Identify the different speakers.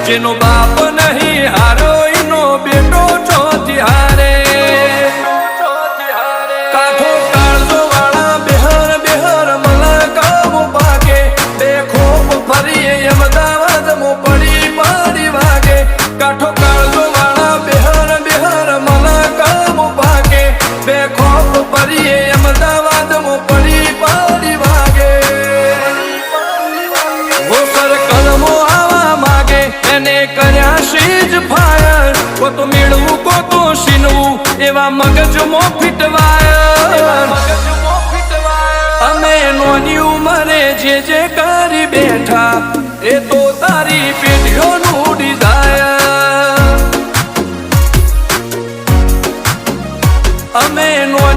Speaker 1: જેનો બાપ નહીં હારો એનો બેટો ચોથી હારે કાઠો કાળજો વાળા બેહર બેહર મલકામ પાકે બે ખોપ ફરીએ અમદાવાદ મો પડી પડી વાગે કાઠો કાળજો વાળા બેહર બેહર મલકામ પાકે બે ખોપ ફરીએ અમદાવાદ મો પડી પડી વાગે વો સર્કલમો આવા માગે એને કર્યા શીજ ફાયર કો તો મેળવું કો તો શીનવું એવા મગજમો ફિટવાયર અમે નોની ઉંમરે જે કરી બેઠા એ તો